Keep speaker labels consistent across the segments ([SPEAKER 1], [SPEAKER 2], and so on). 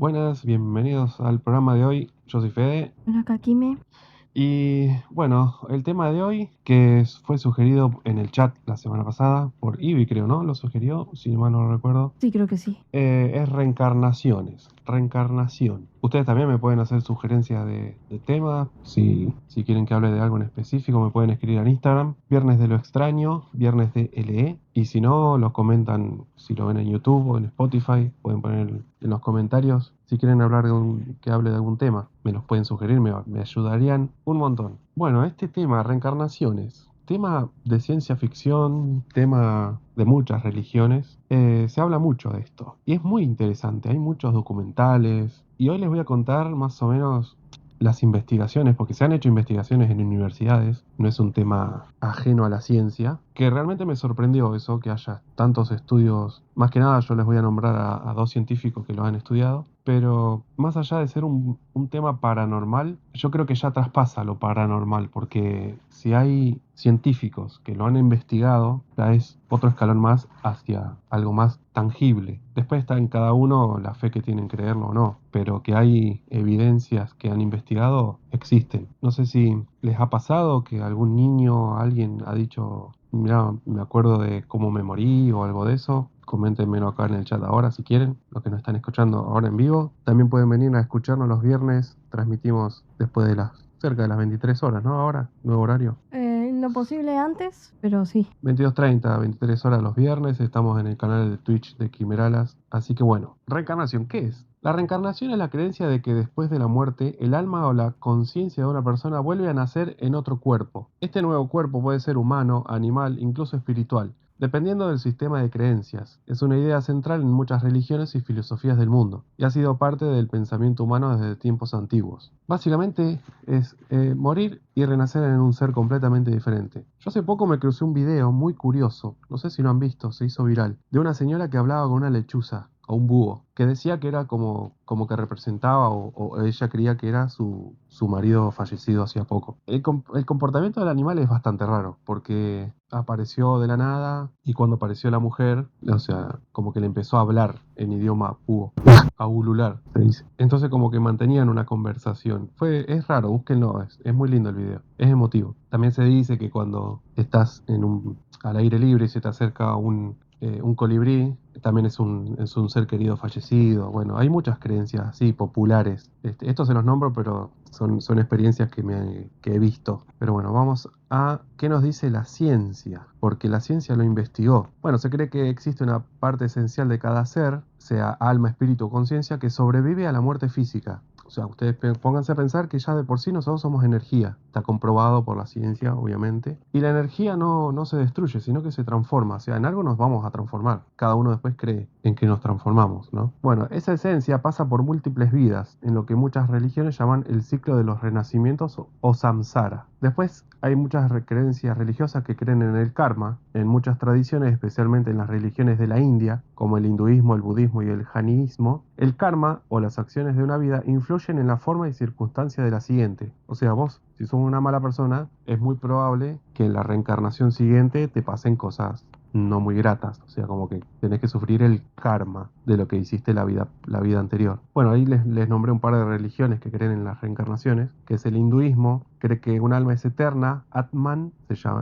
[SPEAKER 1] Buenas, bienvenidos al programa de hoy. Yo soy Fede
[SPEAKER 2] Hola, Kakime.
[SPEAKER 1] y bueno, el tema de hoy fue sugerido en el chat la semana pasada por Ivy, creo, ¿no? Lo sugirió, si mal no lo recuerdo.
[SPEAKER 2] Sí, creo que sí.
[SPEAKER 1] Es reencarnaciones, reencarnación. Ustedes también me pueden hacer sugerencias de temas. Si quieren que hable de algo en específico, me pueden escribir en Instagram. Viernes de lo extraño, viernes de LE. Y si no, lo comentan, si lo ven en YouTube o en Spotify, pueden poner en los comentarios. Si quieren hablar que hable de algún tema, me los pueden sugerir, me ayudarían un montón. Bueno, este tema, reencarnaciones. Tema de ciencia ficción, tema de muchas religiones, se habla mucho de esto y es muy interesante, hay muchos documentales y hoy les voy a contar más o menos las investigaciones, porque se han hecho investigaciones en universidades, no es un tema ajeno a la ciencia, que realmente me sorprendió eso, que haya tantos estudios, más que nada yo les voy a nombrar a dos científicos que lo han estudiado, pero más allá de ser un tema paranormal, yo creo que ya traspasa lo paranormal, porque si hay científicos que lo han investigado, ya es otro escalón más hacia algo más tangible. Después está en cada uno la fe que tienen, creerlo o no, pero que hay evidencias que han investigado, existen. No sé si les ha pasado que algún niño, alguien ha dicho, mira, me acuerdo de cómo me morí o algo de eso. Coméntenmelo acá en el chat ahora si quieren, los que nos están escuchando ahora en vivo. También pueden venir a escucharnos los viernes, transmitimos después de cerca de las 23 horas, ¿no? Ahora, nuevo horario.
[SPEAKER 2] Lo posible antes, pero sí.
[SPEAKER 1] 22:30, 23 horas los viernes, estamos en el canal de Twitch de Quimeralas. Así que bueno, reencarnación, ¿qué es? La reencarnación es la creencia de que después de la muerte, el alma o la conciencia de una persona vuelve a nacer en otro cuerpo. Este nuevo cuerpo puede ser humano, animal, incluso espiritual, dependiendo del sistema de creencias. Es una idea central en muchas religiones y filosofías del mundo, y ha sido parte del pensamiento humano desde tiempos antiguos. Básicamente es morir y renacer en un ser completamente diferente. Yo hace poco me crucé un video muy curioso, no sé si lo han visto, se hizo viral, de una señora que hablaba con una lechuza o un búho, que decía que era como que representaba o ella creía que era su marido fallecido hacía poco. El comportamiento del animal es bastante raro, porque apareció de la nada y cuando apareció la mujer, o sea, como que le empezó a hablar en idioma búho, a ulular, se dice. Entonces como que mantenían una conversación. Es raro, búsquenlo, es muy lindo el video, es emotivo. También se dice que cuando estás al aire libre y se te acerca un colibrí, también es un ser querido fallecido. Bueno, hay muchas creencias así populares. Estos se los nombro, pero son experiencias que he visto. Pero bueno, vamos a qué nos dice la ciencia, porque la ciencia lo investigó. Bueno, se cree que existe una parte esencial de cada ser, sea alma, espíritu o conciencia, que sobrevive a la muerte física. O sea, ustedes pónganse a pensar que ya de por sí nosotros somos energía. Está comprobado por la ciencia, obviamente. Y la energía no se destruye, sino que se transforma. O sea, en algo nos vamos a transformar. Cada uno después cree en que nos transformamos, ¿no? Bueno, esa esencia pasa por múltiples vidas, en lo que muchas religiones llaman el ciclo de los renacimientos o samsara. Después hay muchas creencias religiosas que creen en el karma. En muchas tradiciones, especialmente en las religiones de la India, como el hinduismo, el budismo y el jainismo, el karma o las acciones de una vida influyen en la forma y circunstancia de la siguiente. O sea, vos, si sos una mala persona, es muy probable que en la reencarnación siguiente te pasen cosas no muy gratas, o sea, como que tenés que sufrir el karma de lo que hiciste la vida anterior. Bueno, ahí les nombré un par de religiones que creen en las reencarnaciones, que es el hinduismo, cree que un alma es eterna, Atman,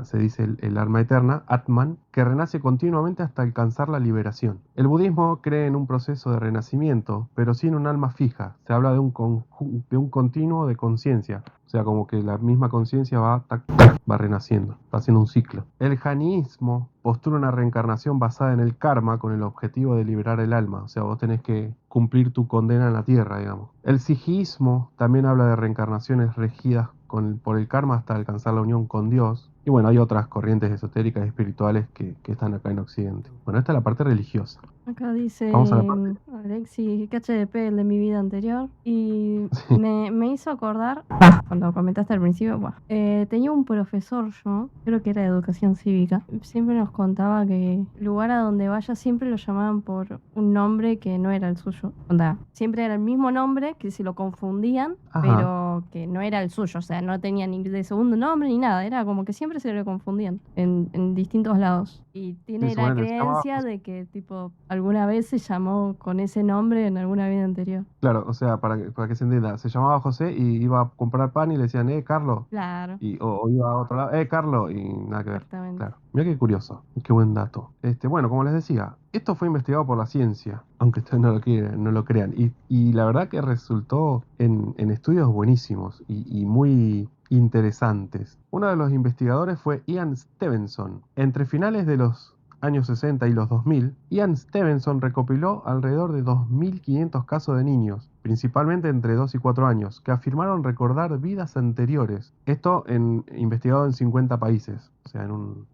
[SPEAKER 1] se dice el alma eterna, Atman, que renace continuamente hasta alcanzar la liberación. El budismo cree en un proceso de renacimiento, pero sin un alma fija, se habla de un continuo de conciencia, o sea, como que la misma conciencia va, tac, tac, va renaciendo, va haciendo un ciclo. El jainismo postula una reencarnación basada en el karma con el objetivo de liberar el alma. O sea, vos tenés que cumplir tu condena en la tierra, digamos. El sijismo también habla de reencarnaciones regidas por el karma hasta alcanzar la unión con Dios. Y bueno, hay otras corrientes esotéricas y espirituales que están acá en Occidente. Bueno, esta es la parte religiosa.
[SPEAKER 2] Acá dice
[SPEAKER 1] Vamos a la parte...
[SPEAKER 2] Alexi, KHDP, el de mi vida anterior. Y
[SPEAKER 1] Sí.
[SPEAKER 2] me hizo acordar, cuando comentaste al principio, tenía un profesor yo, creo que era de educación cívica. Siempre nos contaba que el lugar a donde vaya siempre lo llamaban por un nombre que no era el suyo. Onda, siempre era el mismo nombre, que se lo confundían,
[SPEAKER 1] Ajá.
[SPEAKER 2] pero pero que no era el suyo, o sea, no tenía ni de segundo nombre ni nada, era como que siempre se lo confundían en distintos lados. Y
[SPEAKER 1] Sí,
[SPEAKER 2] tiene
[SPEAKER 1] su
[SPEAKER 2] la
[SPEAKER 1] nene se llamaba
[SPEAKER 2] creencia
[SPEAKER 1] José.
[SPEAKER 2] de que, tipo, alguna vez se llamó con ese nombre en alguna vida anterior.
[SPEAKER 1] Claro, o sea, para que se entienda, se llamaba José y iba a comprar pan y le decían, Carlos.
[SPEAKER 2] Claro,
[SPEAKER 1] O iba a otro lado, Carlos, y nada que ver.
[SPEAKER 2] exactamente.
[SPEAKER 1] Claro. Mira qué curioso, qué buen dato. Bueno, como les decía, esto fue investigado por la ciencia, aunque ustedes no lo crean. Y la verdad que resultó en estudios buenísimos y muy interesantes. Uno de los investigadores fue Ian Stevenson. Entre finales de los años 60 y los 2000, Ian Stevenson recopiló alrededor de 2.500 casos de niños, principalmente entre 2 y 4 años, que afirmaron recordar vidas anteriores. Esto investigado en 50 países, o sea,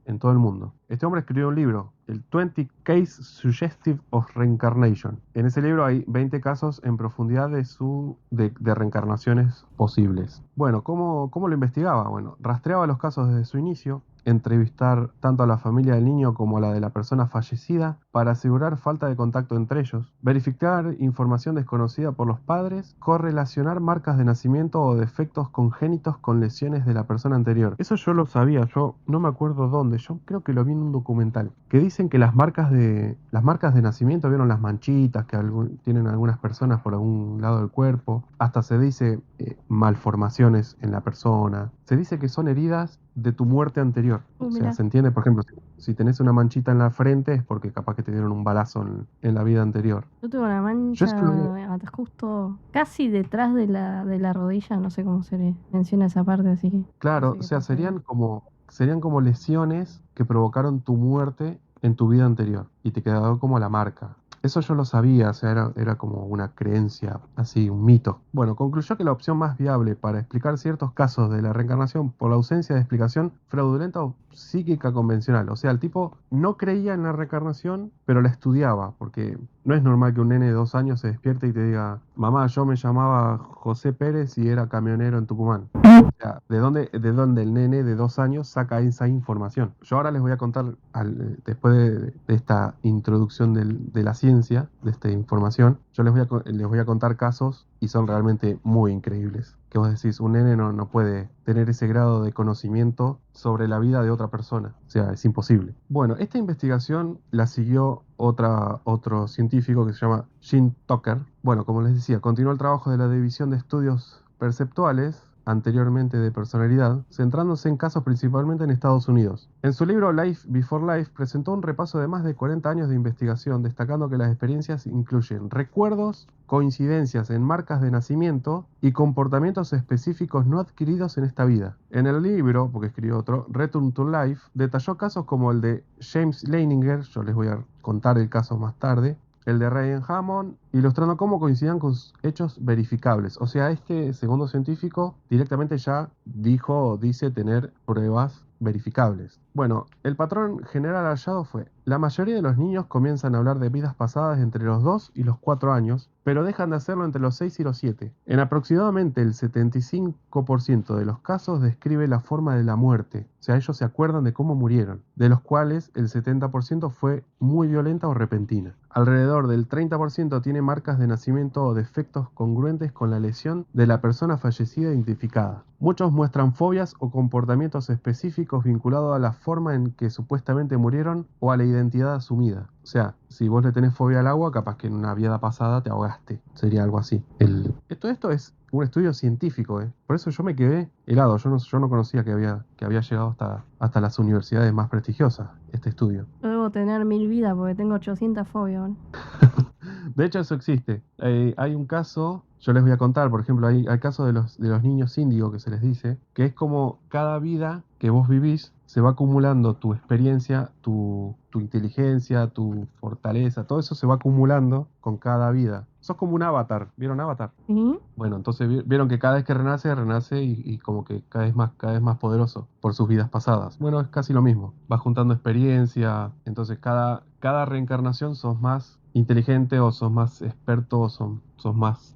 [SPEAKER 1] en todo el mundo. Este hombre escribió un libro, el 20 Case Suggestive of Reincarnation. En ese libro hay 20 casos en profundidad de reencarnaciones posibles. Bueno, ¿cómo lo investigaba? Bueno, rastreaba los casos desde su inicio, entrevistar tanto a la familia del niño como a la de la persona fallecida para asegurar falta de contacto entre ellos, verificar información desconocida por los padres, correlacionar marcas de nacimiento o defectos congénitos con lesiones de la persona anterior. Eso yo lo sabía, yo no me acuerdo dónde, yo creo que lo vi en un documental, que dicen que las marcas de nacimiento, vieron las manchitas que tienen algunas personas por algún lado del cuerpo, hasta se dice malformaciones en la persona, se dice que son heridas de tu muerte anterior. O sea,
[SPEAKER 2] Mira,
[SPEAKER 1] se entiende, por ejemplo, si tenés una manchita en la frente es porque capaz que te dieron un balazo en la vida anterior.
[SPEAKER 2] yo tuve una
[SPEAKER 1] Yo esto lo vi-
[SPEAKER 2] mancha justo casi detrás de la rodilla, no sé cómo se le menciona esa parte, así que no
[SPEAKER 1] Claro,
[SPEAKER 2] sé
[SPEAKER 1] o
[SPEAKER 2] qué
[SPEAKER 1] sea,
[SPEAKER 2] pasaría.
[SPEAKER 1] serían como lesiones que provocaron tu muerte en tu vida anterior y te quedó como la marca. Eso yo lo sabía, o sea, era como una creencia, así, un mito. Bueno, concluyó que la opción más viable para explicar ciertos casos de la reencarnación por la ausencia de explicación fraudulenta o psíquica convencional. O sea, el tipo no creía en la reencarnación, pero la estudiaba, porque no es normal que un nene de 2 años se despierte y te diga, mamá, yo me llamaba José Pérez y era camionero en Tucumán. O sea, ¿de dónde el nene de 2 años saca esa información? Yo ahora les voy a contar, después de esta introducción de la ciencia, de esta información, yo les voy a contar casos y son realmente muy increíbles. Que vos decís, un nene no puede tener ese grado de conocimiento sobre la vida de otra persona. O sea, es imposible. Bueno, esta investigación la siguió otro científico que se llama Gene Tucker. Bueno, como les decía, continuó el trabajo de la División de Estudios Perceptuales, anteriormente de personalidad, centrándose en casos principalmente en Estados Unidos. En su libro Life Before Life presentó un repaso de más de 40 años de investigación, destacando que las experiencias incluyen recuerdos, coincidencias en marcas de nacimiento y comportamientos específicos no adquiridos en esta vida. En el libro, porque escribió otro, Return to Life, detalló casos como el de James Leininger, yo les voy a contar el caso más tarde, el de Ryan Hammond, ilustrando cómo coincidían con hechos verificables. O sea, este segundo científico directamente ya dice tener pruebas verificables. Bueno, el patrón general hallado fue, la mayoría de los niños comienzan a hablar de vidas pasadas entre los 2 y los 4 años, pero dejan de hacerlo entre los 6 y los 7. En aproximadamente el 75% de los casos describe la forma de la muerte, o sea, ellos se acuerdan de cómo murieron, de los cuales el 70% fue muy violenta o repentina. Alrededor del 30% tiene marcas de nacimiento o defectos congruentes con la lesión de la persona fallecida identificada. Muchos muestran fobias o comportamientos específicos vinculados a la forma en que supuestamente murieron o a la identidad asumida. O sea, si vos le tenés fobia al agua, capaz que en una vida pasada te ahogaste. Sería algo así. Esto es un estudio científico, ¿eh? Por eso yo me quedé helado. Yo no conocía que había llegado hasta las universidades más prestigiosas este estudio.
[SPEAKER 2] Yo debo tener 1000 vidas porque tengo 800 fobias, ¿vale?
[SPEAKER 1] De hecho, eso existe. Hay un caso, yo les voy a contar, por ejemplo, hay caso de los niños índigo que se les dice, que es como cada vida que vos vivís se va acumulando tu experiencia, tu inteligencia, tu fortaleza, todo eso se va acumulando con cada vida. Sos como un avatar, ¿vieron Avatar?
[SPEAKER 2] ¿Sí?
[SPEAKER 1] Bueno, entonces vieron que cada vez que renace y como que cada vez más poderoso por sus vidas pasadas. Bueno, es casi lo mismo. Vas juntando experiencia, entonces cada reencarnación sos más inteligente o sos más experto o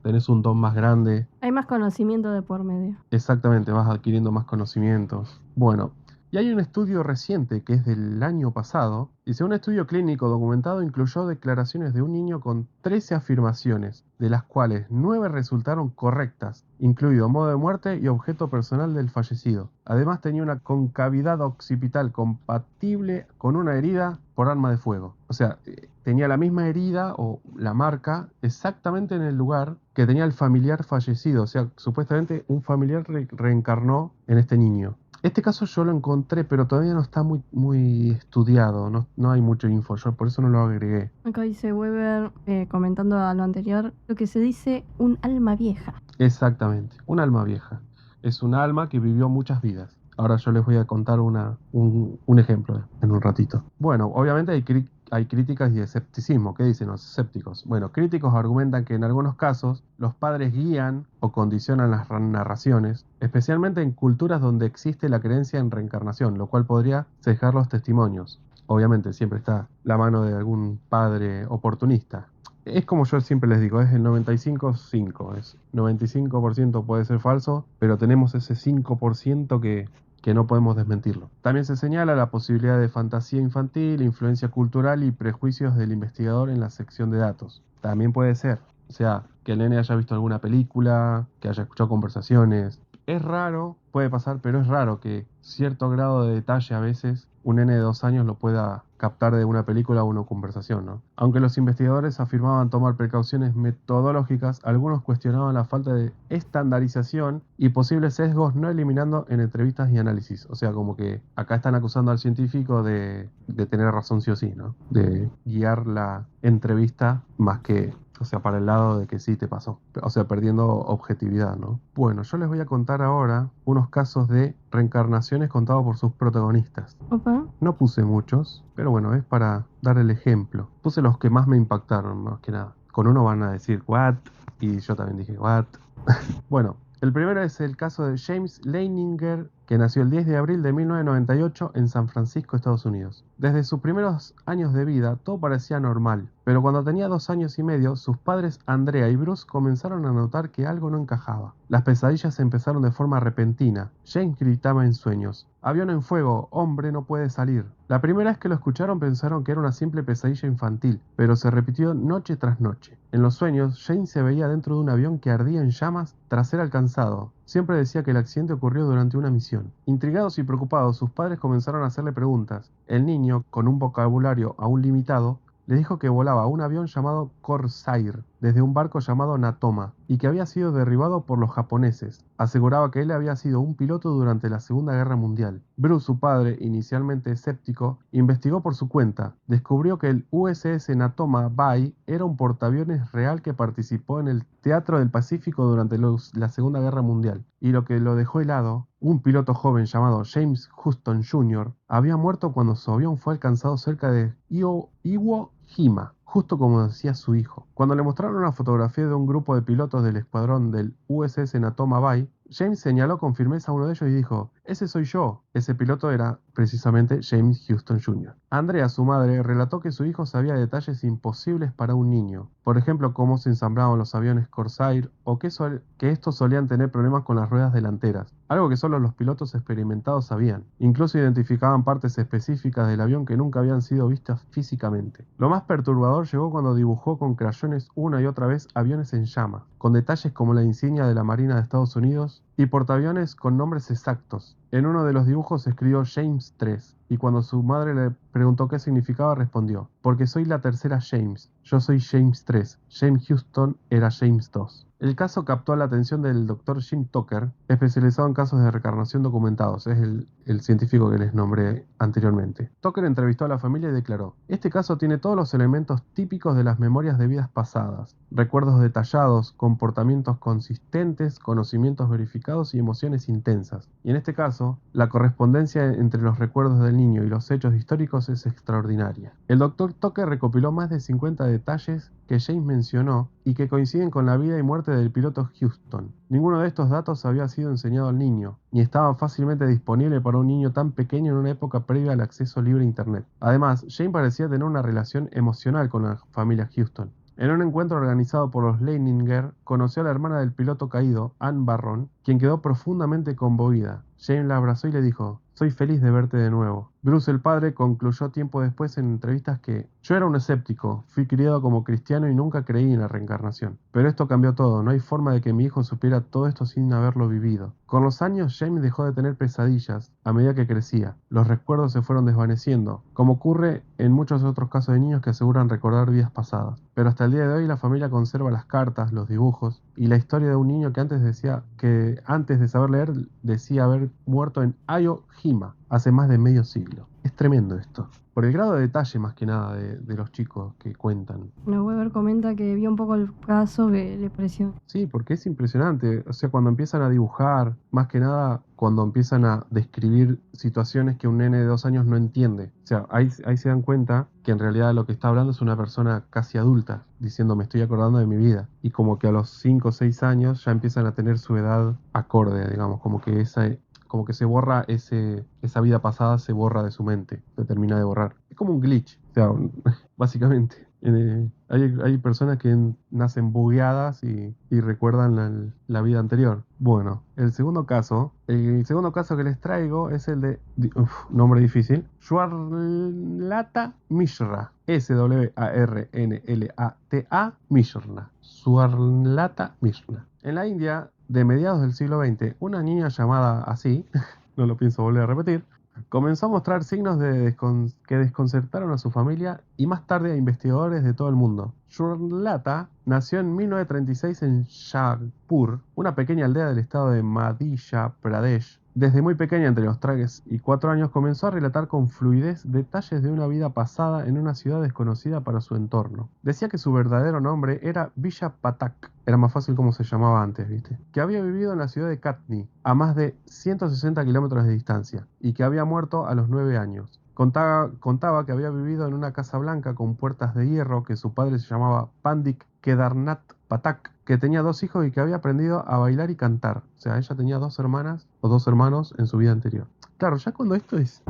[SPEAKER 1] tenés un don más grande.
[SPEAKER 2] Hay más conocimiento de por medio.
[SPEAKER 1] Exactamente, vas adquiriendo más conocimientos. Bueno, Y hay un estudio reciente que es del año pasado. Dice, un estudio clínico documentado incluyó declaraciones de un niño con 13 afirmaciones, de las cuales 9 resultaron correctas, incluido modo de muerte y objeto personal del fallecido. Además tenía una concavidad occipital compatible con una herida por arma de fuego. O sea, tenía la misma herida o la marca exactamente en el lugar que tenía el familiar fallecido. O sea, supuestamente un familiar reencarnó en este niño. Este caso yo lo encontré, pero todavía no está muy estudiado, no hay mucha info, yo por eso no lo agregué.
[SPEAKER 2] Acá dice Weber, comentando a lo anterior, lo que se dice un alma vieja.
[SPEAKER 1] Exactamente, un alma vieja. Es un alma que vivió muchas vidas. Ahora yo les voy a contar un ejemplo en un ratito. Bueno, obviamente hay críticas y escepticismo. ¿Qué dicen los escépticos? Bueno, críticos argumentan que en algunos casos los padres guían o condicionan las narraciones, especialmente en culturas donde existe la creencia en reencarnación, lo cual podría cejar los testimonios. Obviamente siempre está la mano de algún padre oportunista. Es como yo siempre les digo, es el 95-5. Es 95% puede ser falso, pero tenemos ese 5% que no podemos desmentirlo. También se señala la posibilidad de fantasía infantil, influencia cultural y prejuicios del investigador en la sección de datos. También puede ser. O sea, que el nene haya visto alguna película, que haya escuchado conversaciones. Es raro, puede pasar, pero es raro que cierto grado de detalle a veces un nene de 2 años lo pueda captar de una película o una conversación, ¿no? Aunque los investigadores afirmaban tomar precauciones metodológicas, algunos cuestionaban la falta de estandarización y posibles sesgos no eliminando en entrevistas y análisis. O sea, como que acá están acusando al científico de tener razón sí o sí, ¿no? De guiar la entrevista más que, o sea, para el lado de que sí te pasó. O sea, perdiendo objetividad, ¿no? Bueno, yo les voy a contar ahora unos casos de reencarnaciones contados por sus protagonistas.
[SPEAKER 2] Opa.
[SPEAKER 1] No puse muchos, pero bueno, es para dar el ejemplo. Puse los que más me impactaron, más que nada. Con uno van a decir, ¿what? Y yo también dije, ¿what? Bueno, el primero es el caso de James Leininger, que nació el 10 de abril de 1998 en San Francisco, Estados Unidos. Desde sus primeros años de vida, todo parecía normal, pero cuando tenía 2 años y medio, sus padres Andrea y Bruce comenzaron a notar que algo no encajaba. Las pesadillas empezaron de forma repentina. James gritaba en sueños: «Avión en fuego, hombre no puede salir». La primera vez que lo escucharon pensaron que era una simple pesadilla infantil, pero se repitió noche tras noche. En los sueños, James se veía dentro de un avión que ardía en llamas tras ser alcanzado. Siempre decía que el accidente ocurrió durante una misión. Intrigados y preocupados, sus padres comenzaron a hacerle preguntas. El niño, con un vocabulario aún limitado, le dijo que volaba un avión llamado Corsair desde un barco llamado Natoma y que había sido derribado por los japoneses. Aseguraba que él había sido un piloto durante la Segunda Guerra Mundial. Bruce, su padre, inicialmente escéptico, investigó por su cuenta. Descubrió que el USS Natoma Bay era un portaaviones real que participó en el Teatro del Pacífico durante la Segunda Guerra Mundial. Y lo que lo dejó helado, un piloto joven llamado James Houston Jr. había muerto cuando su avión fue alcanzado cerca de Iwo Jima, justo como decía su hijo. Cuando le mostraron una fotografía de un grupo de pilotos del escuadrón del USS Natoma Bay, James señaló con firmeza a uno de ellos y dijo: «Ese soy yo». Ese piloto era precisamente James Houston Jr. Andrea, su madre, relató que su hijo sabía detalles imposibles para un niño. Por ejemplo, cómo se ensamblaban los aviones Corsair o que estos solían tener problemas con las ruedas delanteras, algo que solo los pilotos experimentados sabían. Incluso identificaban partes específicas del avión que nunca habían sido vistas físicamente. Lo más perturbador llegó cuando dibujó con crayones una y otra vez aviones en llamas, con detalles como la insignia de la Marina de Estados Unidos y portaaviones con nombres exactos. En uno de los dibujos escribió James 3, y cuando su madre le preguntó qué significaba, respondió: «Porque soy la tercera James. Yo soy James 3. James Houston era James 2». El caso captó la atención del Dr. Jim Tucker, especializado en casos de reencarnación documentados. Es el científico que les nombré anteriormente. Tucker entrevistó a la familia y declaró: «Este caso tiene todos los elementos típicos de las memorias de vidas pasadas. Recuerdos detallados, comportamientos consistentes, conocimientos verificados y emociones intensas. Y en este caso, la correspondencia entre los recuerdos del niño y los hechos históricos es extraordinaria». El Dr. Tucker recopiló más de 50 detalles que James mencionó y que coinciden con la vida y muerte del piloto Houston. Ninguno de estos datos había sido enseñado al niño, ni estaba fácilmente disponible para un niño tan pequeño en una época previa al acceso libre a Internet. Además, James parecía tener una relación emocional con la familia Houston. En un encuentro organizado por los Leininger, conoció a la hermana del piloto caído, Ann Barron, quien quedó profundamente conmovida. James la abrazó y le dijo: Soy feliz de verte de nuevo. Bruce el padre concluyó tiempo después en entrevistas que yo era un escéptico, fui criado como cristiano y nunca creí en la reencarnación. Pero esto cambió todo, no hay forma de que mi hijo supiera todo esto sin haberlo vivido. Con los años James dejó de tener pesadillas a medida que crecía. Los recuerdos se fueron desvaneciendo, como ocurre en muchos otros casos de niños que aseguran recordar vidas pasadas. Pero hasta el día de hoy la familia conserva las cartas, los dibujos y la historia de un niño que antes de saber leer decía haber muerto en Ayo Jima hace más de medio siglo. Es tremendo esto. Por el grado de detalle más que nada de los chicos que cuentan.
[SPEAKER 2] Una Weber comenta que vio un poco el caso que le pareció.
[SPEAKER 1] Sí, porque es impresionante. O sea, cuando empiezan a dibujar, más que nada cuando empiezan a describir situaciones que un nene de 2 años no entiende. O sea, ahí se dan cuenta que en realidad lo que está hablando es una persona casi adulta, diciendo me estoy acordando de mi vida. Y como que a los 5 o 6 años ya empiezan a tener su edad acorde, digamos, como que se borra esa vida pasada, se borra de su mente, se termina de borrar. Es como un glitch, o sea, básicamente. Hay personas que nacen bugueadas y recuerdan la vida anterior. Bueno, el segundo caso que les traigo es el de, nombre difícil, Swarlata Mishra. Swarnlata Mishra. Swarlata Mishra. En la India, de mediados del siglo XX, una niña llamada así, no lo pienso volver a repetir, comenzó a mostrar signos que desconcertaron a su familia y más tarde a investigadores de todo el mundo. Swarlata nació en 1936 en Jagpur, una pequeña aldea del estado de Madhya Pradesh. Desde muy pequeña, entre los 3 y 4 años, comenzó a relatar con fluidez detalles de una vida pasada en una ciudad desconocida para su entorno. Decía que su verdadero nombre era Villa Patak, era más fácil como se llamaba antes, ¿viste? Que había vivido en la ciudad de Katni, a más de 160 kilómetros de distancia, y que había muerto a los 9 años. Contaba que había vivido en una casa blanca con puertas de hierro, que su padre se llamaba Pandik Kedarnath Patak, que tenía 2 hijos y que había aprendido a bailar y cantar. O sea, ella tenía 2 hermanas o 2 hermanos en su vida anterior. Claro, ya cuando esto es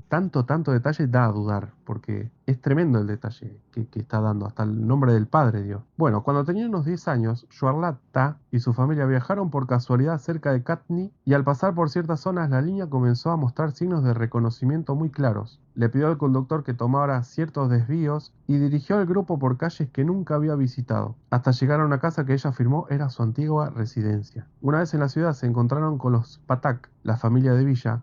[SPEAKER 1] tanto detalle da a dudar, porque es tremendo el detalle que está dando, hasta el nombre del padre dio. Bueno, cuando tenía unos 10 años, Swarlata y su familia viajaron por casualidad cerca de Katni y al pasar por ciertas zonas la línea comenzó a mostrar signos de reconocimiento muy claros. Le pidió al conductor que tomara ciertos desvíos y dirigió al grupo por calles que nunca había visitado, hasta llegar a una casa que ella afirmó era su antigua residencia. Una vez en la ciudad se encontraron con los Patak, la familia de Villa,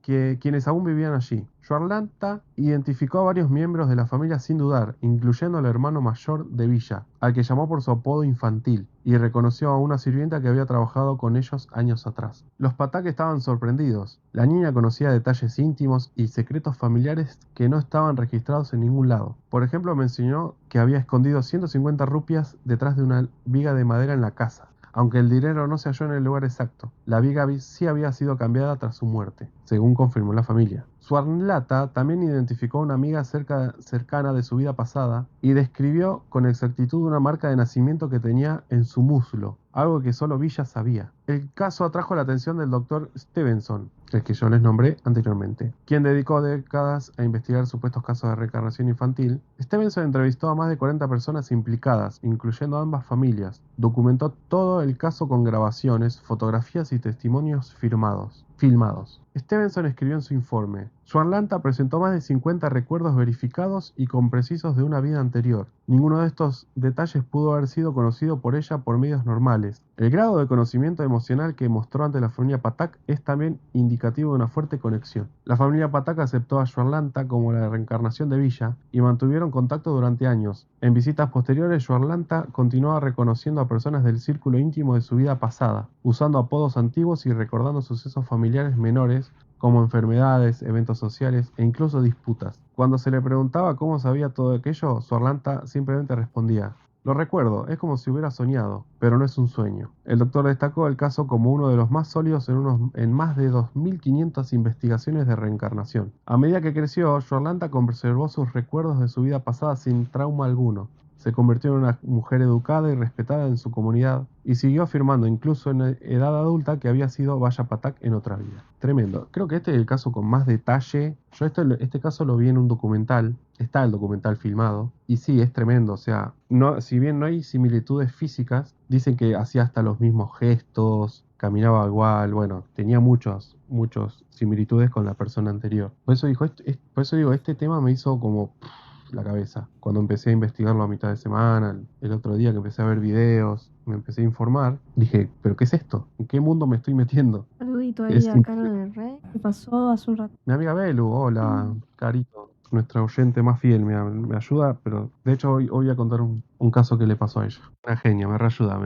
[SPEAKER 1] quienes aún vivían allí. Swarlata identificó a varios miembros de la familia sin dudar, incluyendo al hermano mayor de Villa, al que llamó por su apodo infantil, y reconoció a una sirvienta que había trabajado con ellos años atrás. Los Patak estaban sorprendidos. La niña conocía detalles íntimos y secretos familiares que no estaban registrados en ningún lado. Por ejemplo, mencionó que había escondido 150 rupias detrás de una viga de madera en la casa, aunque el dinero no se halló en el lugar exacto. La viga sí había sido cambiada tras su muerte, según confirmó la familia. Swarlata también identificó a una amiga cercana de su vida pasada y describió con exactitud una marca de nacimiento que tenía en su muslo, algo que solo Villa sabía. El caso atrajo la atención del doctor Stevenson, el que yo les nombré anteriormente, quien dedicó décadas a investigar supuestos casos de reencarnación infantil. Stevenson entrevistó a más de 40 personas implicadas, incluyendo a ambas familias. Documentó todo el caso con grabaciones, fotografías y testimonios filmados. Stevenson escribió en su informe: Swarlata presentó más de 50 recuerdos verificados y con precisos de una vida anterior. Ninguno de estos detalles pudo haber sido conocido por ella por medios normales. El grado de conocimiento emocional que mostró ante la familia Patak es también indicativo de una fuerte conexión. La familia Patak aceptó a Swarlata como la reencarnación de Villa y mantuvieron contacto durante años. En visitas posteriores, Swarlata continuaba reconociendo a personas del círculo íntimo de su vida pasada, usando apodos antiguos y recordando sucesos familiares menores como enfermedades, eventos sociales e incluso disputas. Cuando se le preguntaba cómo sabía todo aquello, Swarlata simplemente respondía: lo recuerdo, es como si hubiera soñado, pero no es un sueño. El doctor destacó el caso como uno de los más sólidos en más de 2.500 investigaciones de reencarnación. A medida que creció, Swarlata conservó sus recuerdos de su vida pasada sin trauma alguno. Se convirtió en una mujer educada y respetada en su comunidad y siguió afirmando, incluso en edad adulta, que había sido Vaya Patak en otra vida. Tremendo. Creo que este es el caso con más detalle. Yo este caso lo vi en un documental. Está el documental filmado. Y sí, es tremendo. O sea, no, si bien no hay similitudes físicas, dicen que hacía hasta los mismos gestos, caminaba igual, bueno, tenía muchos similitudes con la persona anterior. Por eso digo, este tema me hizo como la cabeza. Cuando empecé a investigarlo a mitad de semana, el otro día que empecé a ver videos, me empecé a informar, dije, ¿pero qué es esto? ¿En qué mundo me estoy metiendo?
[SPEAKER 2] Saludito ahí
[SPEAKER 1] Es
[SPEAKER 2] a Caro del Rey, que pasó hace un rato.
[SPEAKER 1] mi amiga Belu, hola, Carito, nuestra oyente más fiel, me ayuda, pero de hecho hoy voy a contar un caso que le pasó a ella. Una genia, me reayuda,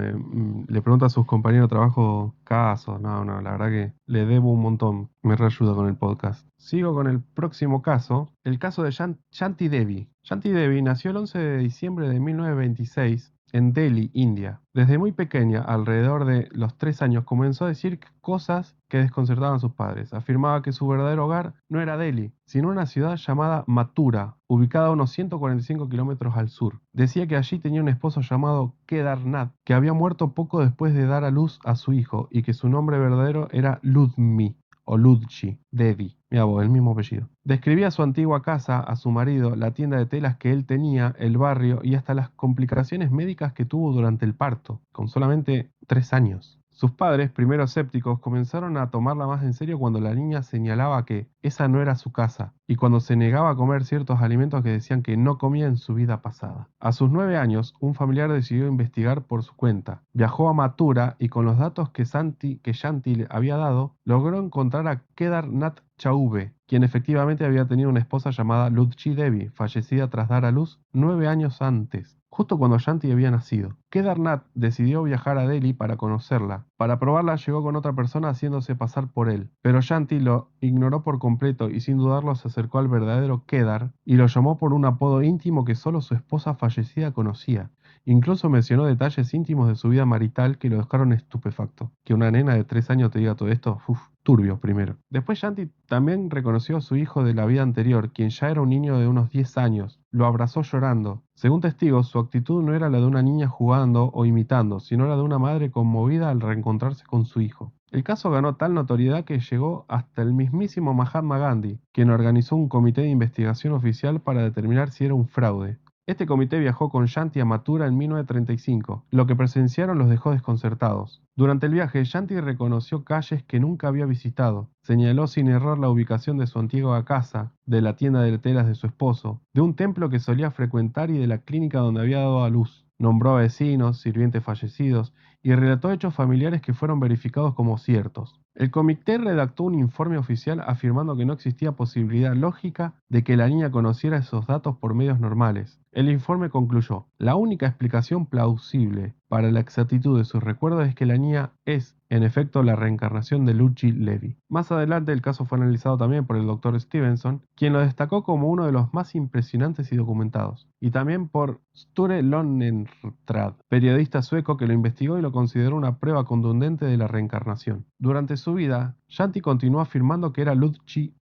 [SPEAKER 1] le pregunta a sus compañeros de trabajo casos, no, la verdad que le debo un montón, me reayuda con el podcast. Sigo con el próximo caso, el caso de Shanti Devi. Shanti Devi nació el 11 de diciembre de 1926 en Delhi, India. Desde muy pequeña, alrededor de los 3 años, comenzó a decir cosas que desconcertaban a sus padres. Afirmaba que su verdadero hogar no era Delhi, sino una ciudad llamada Mathura, ubicada a unos 145 kilómetros al sur. Decía que allí tenía un esposo llamado Kedarnath, que había muerto poco después de dar a luz a su hijo, y que su nombre verdadero era Ludmi o Ludchi Devi. Mira vos, el mismo apellido. Describía su antigua casa, a su marido, la tienda de telas que él tenía, el barrio y hasta las complicaciones médicas que tuvo durante el parto, con solamente 3 años. Sus padres, primero escépticos, comenzaron a tomarla más en serio cuando la niña señalaba que esa no era su casa y cuando se negaba a comer ciertos alimentos que decían que no comía en su vida pasada. A sus 9 años, un familiar decidió investigar por su cuenta. Viajó a Mathura y con los datos que Shanti le había dado, logró encontrar a Kedarnath Chaube, quien efectivamente había tenido una esposa llamada Ludchi Devi, fallecida tras dar a luz 9 años antes, justo cuando Shanti había nacido. Kedarnath decidió viajar a Delhi para conocerla. Para probarla llegó con otra persona haciéndose pasar por él, pero Shanti lo ignoró por completo y sin dudarlo se acercó al verdadero Kedar y lo llamó por un apodo íntimo que solo su esposa fallecida conocía. Incluso mencionó detalles íntimos de su vida marital que lo dejaron estupefacto. Que una nena de 3 años te diga todo esto, turbio primero. Después Shanti también reconoció a su hijo de la vida anterior, quien ya era un niño de unos 10 años. Lo abrazó llorando. Según testigos, su actitud no era la de una niña jugando o imitando, sino la de una madre conmovida al reencontrarse con su hijo. El caso ganó tal notoriedad que llegó hasta el mismísimo Mahatma Gandhi, quien organizó un comité de investigación oficial para determinar si era un fraude. Este comité viajó con Shanti a Mathura en 1935. Lo que presenciaron los dejó desconcertados. Durante el viaje, Shanti reconoció calles que nunca había visitado. Señaló sin error la ubicación de su antigua casa, de la tienda de telas de su esposo, de un templo que solía frecuentar y de la clínica donde había dado a luz. Nombró a vecinos, sirvientes fallecidos y relató hechos familiares que fueron verificados como ciertos. El comité redactó un informe oficial afirmando que no existía posibilidad lógica de que la niña conociera esos datos por medios normales. El informe concluyó: la única explicación plausible para la exactitud de sus recuerdos es que la niña es, en efecto, la reencarnación de Luchi Levy. Más adelante el caso fue analizado también por el Dr. Stevenson, quien lo destacó como uno de los más impresionantes y documentados, y también por Sture Lonnertrad, periodista sueco que lo investigó y lo consideró una prueba contundente de la reencarnación. Durante su vida, Shanti continuó afirmando que era Ludfi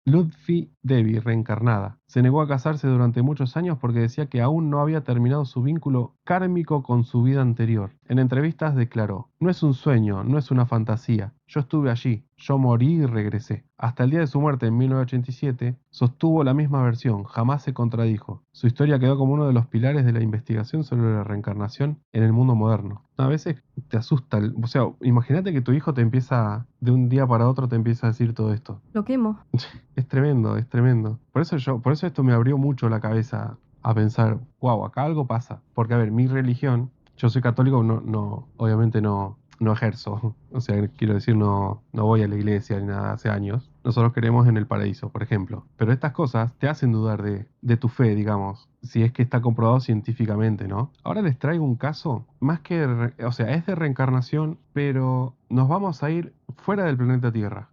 [SPEAKER 1] Devi reencarnada. Se negó a casarse durante muchos años porque decía que aún no había terminado su vínculo kármico con su vida anterior. En entrevistas declaró: no es un sueño, no es una fantasía. Yo estuve allí, yo morí y regresé. Hasta el día de su muerte en 1987, sostuvo la misma versión, jamás se contradijo. Su historia quedó como uno de los pilares de la investigación sobre la reencarnación en el mundo moderno. A veces te asusta, o sea, imagínate que tu hijo te empieza, de un día para otro te empieza a decir todo esto.
[SPEAKER 2] Lo quemo.
[SPEAKER 1] Es tremendo, es tremendo. Por eso esto me abrió mucho la cabeza a pensar, wow, acá algo pasa. Porque, a ver, mi religión, yo soy católico, obviamente no ejerzo. O sea, quiero decir, no voy a la iglesia ni nada hace años. Nosotros creemos en el paraíso, por ejemplo. Pero estas cosas te hacen dudar de tu fe, digamos, si es que está comprobado científicamente, ¿no? Ahora les traigo un caso, más que, o sea, es de reencarnación, pero nos vamos a ir fuera del planeta Tierra,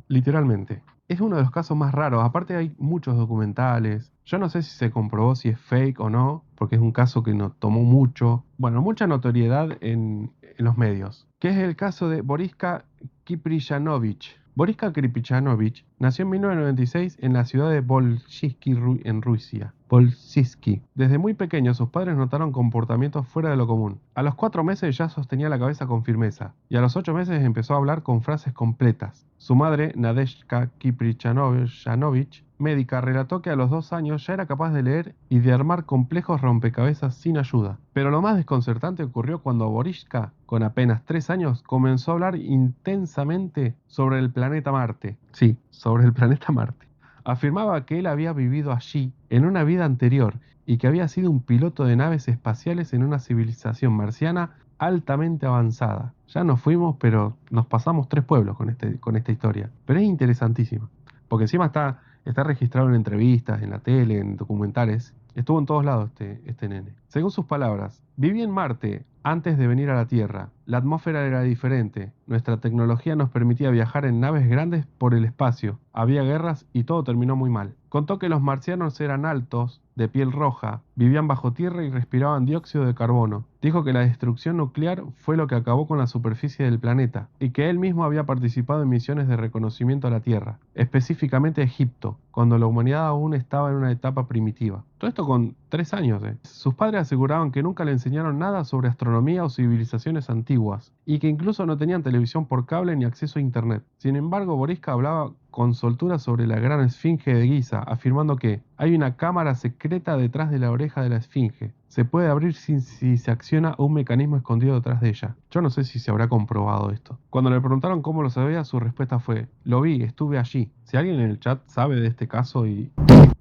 [SPEAKER 1] literalmente. Es uno de los casos más raros. Aparte hay muchos documentales. Yo no sé si se comprobó si es fake o no, porque es un caso que nos tomó mucha notoriedad en los medios. Que es el caso de Boriska Kipriyanovich. Boriska Kipriyanovich Nació en 1996 en la ciudad de Volshisky, en Rusia. Volshisky. Desde muy pequeño sus padres notaron comportamientos fuera de lo común. A los 4 meses ya sostenía la cabeza con firmeza, y a los 8 meses empezó a hablar con frases completas. Su madre, Nadezhka Kiprichanovich, médica, relató que a los 2 años ya era capaz de leer y de armar complejos rompecabezas sin ayuda. Pero lo más desconcertante ocurrió cuando Boriska, con apenas 3 años, comenzó a hablar intensamente sobre el planeta Marte. Sí, sobre el planeta Marte. Afirmaba que él había vivido allí en una vida anterior y que había sido un piloto de naves espaciales en una civilización marciana altamente avanzada. Ya nos fuimos, pero nos pasamos 3 pueblos con esta historia. Pero es interesantísima, porque encima está registrado en entrevistas, en la tele, en documentales. Estuvo en todos lados este nene. Según sus palabras, viví en Marte antes de venir a la Tierra. La atmósfera era diferente. Nuestra tecnología nos permitía viajar en naves grandes por el espacio. Había guerras y todo terminó muy mal. Contó que los marcianos eran altos, de piel roja, vivían bajo tierra y respiraban dióxido de carbono. Dijo que la destrucción nuclear fue lo que acabó con la superficie del planeta y que él mismo había participado en misiones de reconocimiento a la Tierra, específicamente a Egipto, cuando la humanidad aún estaba en una etapa primitiva. Todo esto con 3 años. Sus padres aseguraban que nunca le enseñaron nada sobre astronomía o civilizaciones antiguas, y que incluso no tenían televisión por cable ni acceso a internet. Sin embargo, Boriska hablaba con soltura sobre la gran esfinge de Giza, afirmando que hay una cámara secreta detrás de la oreja de la esfinge. Se puede abrir si se acciona un mecanismo escondido detrás de ella. Yo no sé si se habrá comprobado esto. Cuando le preguntaron cómo lo sabía, su respuesta fue: lo vi, estuve allí. Si alguien en el chat sabe de este caso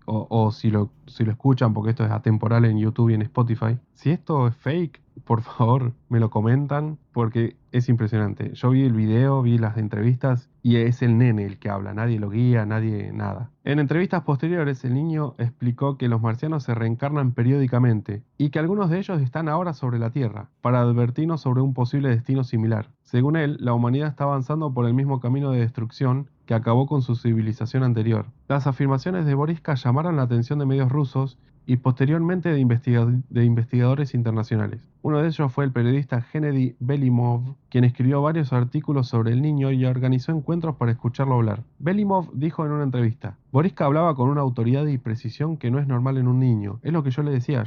[SPEAKER 1] o si lo escuchan, porque esto es atemporal en YouTube y en Spotify, si esto es fake, por favor me lo comentan, porque es impresionante. Yo vi el video, vi las entrevistas y es el nene el que habla, nadie lo guía, nadie nada. En entrevistas posteriores, el niño explicó que los marcianos se reencarnan periódicamente y que algunos de ellos están ahora sobre la Tierra para advertirnos sobre un posible destino similar. Según él, la humanidad está avanzando por el mismo camino de destrucción que acabó con su civilización anterior. Las afirmaciones de Boriska llamaron la atención de medios rusos y posteriormente de investigadores internacionales. Uno de ellos fue el periodista Gennady Belimov, quien escribió varios artículos sobre el niño y organizó encuentros para escucharlo hablar. Belimov dijo en una entrevista: Boriska hablaba con una autoridad y precisión que no es normal en un niño. Es lo que yo le decía,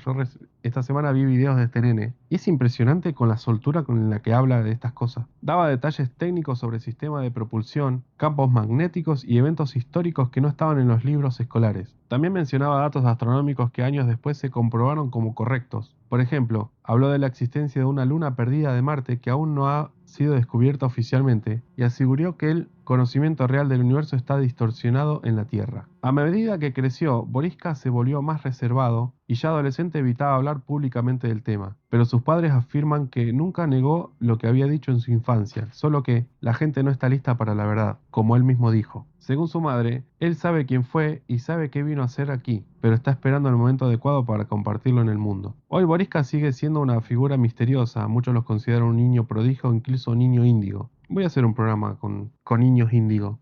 [SPEAKER 1] esta semana vi videos de este nene y es impresionante con la soltura con la que habla de estas cosas. Daba detalles técnicos sobre sistemas de propulsión, campos magnéticos y eventos históricos que no estaban en los libros escolares. También mencionaba datos astronómicos que años después se comprobaron como correctos. Por ejemplo, habló de la existencia de una luna perdida de Marte que aún no ha sido descubierta oficialmente y aseguró que el conocimiento real del universo está distorsionado en la Tierra. A medida que creció, Boriska se volvió más reservado y ya adolescente evitaba hablar públicamente del tema, pero sus padres afirman que nunca negó lo que había dicho en su infancia, solo que la gente no está lista para la verdad, como él mismo dijo. Según su madre, él sabe quién fue y sabe qué vino a hacer aquí, pero está esperando el momento adecuado para compartirlo en el mundo. Hoy Boriska sigue siendo una figura misteriosa, muchos los consideran un niño prodigio o incluso un niño índigo. Voy a hacer un programa con niños índigo.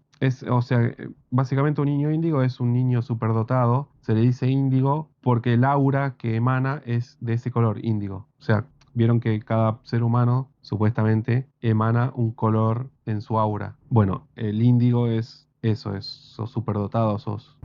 [SPEAKER 1] Básicamente un niño índigo es un niño superdotado, se le dice índigo porque el aura que emana es de ese color, índigo. O sea, vieron que cada ser humano supuestamente emana un color en su aura. Bueno, el índigo es eso, sos superdotado, sos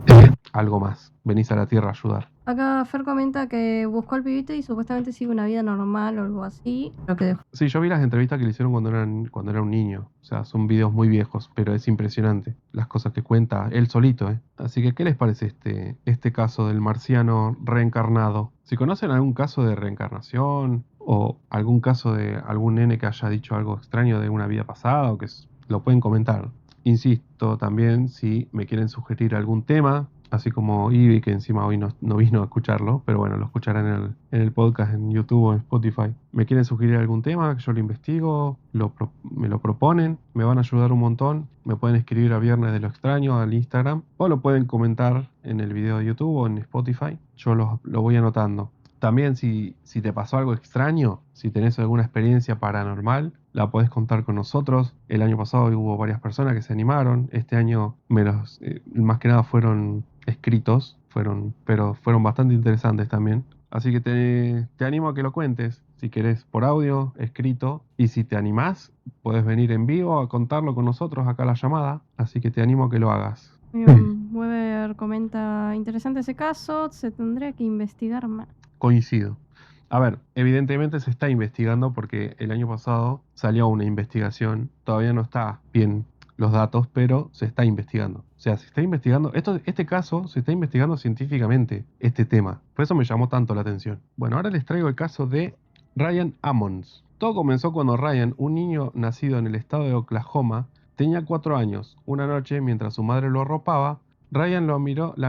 [SPEAKER 1] algo más. Venís a la Tierra a ayudar.
[SPEAKER 2] Acá Fer comenta que buscó al pibito y supuestamente sigue una vida normal o algo así, lo que dejó.
[SPEAKER 1] Sí, yo vi las entrevistas que le hicieron cuando era un niño. O sea, son videos muy viejos, pero es impresionante las cosas que cuenta él solito, ¿eh? Así que, ¿qué les parece este caso del marciano reencarnado? Si conocen algún caso de reencarnación o algún caso de algún nene que haya dicho algo extraño de una vida pasada, lo pueden comentar. Insisto, también si me quieren sugerir algún tema, así como Ivy, que encima hoy no vino a escucharlo, pero bueno, lo escucharán en el podcast, en YouTube o en Spotify. ¿Me quieren sugerir algún tema? Yo lo investigo, me lo proponen, me van a ayudar un montón. Me pueden escribir a Viernes de lo Extraño al Instagram o lo pueden comentar en el video de YouTube o en Spotify. Yo lo voy anotando. También si te pasó algo extraño, si tenés alguna experiencia paranormal, la podés contar con nosotros. El año pasado hubo varias personas que se animaron. Este año más que nada fueron escritos, pero fueron bastante interesantes también. Así que te animo a que lo cuentes, si querés por audio, escrito, y si te animás, podés venir en vivo a contarlo con nosotros acá a la llamada, así que te animo a que lo hagas.
[SPEAKER 2] Weber comenta, interesante ese caso, se tendría que investigar más.
[SPEAKER 1] Coincido. A ver, evidentemente se está investigando porque el año pasado salió una investigación, todavía no está bien los datos, pero se está investigando. O sea, se está investigando, este caso se está investigando científicamente, este tema. Por eso me llamó tanto la atención. Bueno, ahora les traigo el caso de Ryan Ammons. Todo comenzó cuando Ryan, un niño nacido en el estado de Oklahoma, tenía 4 años. Una noche, mientras su madre lo arropaba, Ryan la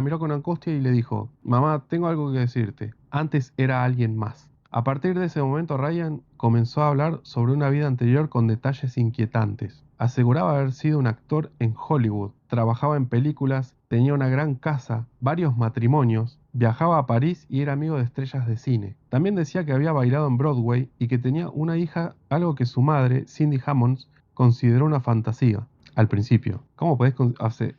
[SPEAKER 1] miró con angustia y le dijo, mamá, tengo algo que decirte. Antes era alguien más. A partir de ese momento, Ryan comenzó a hablar sobre una vida anterior con detalles inquietantes. Aseguraba haber sido un actor en Hollywood, trabajaba en películas, tenía una gran casa, varios matrimonios, viajaba a París y era amigo de estrellas de cine. También decía que había bailado en Broadway y que tenía una hija, algo que su madre, Cindy Hammonds, consideró una fantasía al principio. ¿Cómo podés hacer?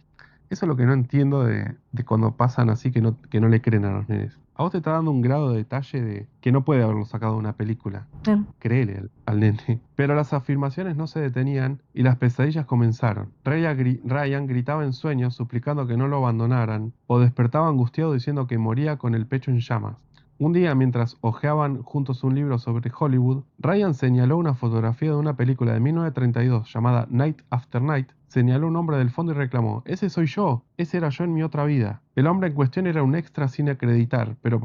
[SPEAKER 1] Eso es lo que no entiendo de cuando pasan así que no le creen a los nenes. A vos te está dando un grado de detalle de que no puede haberlo sacado de una película.
[SPEAKER 2] Claro.
[SPEAKER 1] Créele al nene. Pero las afirmaciones no se detenían y las pesadillas comenzaron. Ryan gritaba en sueños suplicando que no lo abandonaran o despertaba angustiado diciendo que moría con el pecho en llamas. Un día, mientras hojeaban juntos un libro sobre Hollywood, Ryan señaló una fotografía de una película de 1932 llamada Night After Night, señaló un hombre del fondo y reclamó, ese soy yo, ese era yo en mi otra vida. El hombre en cuestión era un extra sin acreditar, pero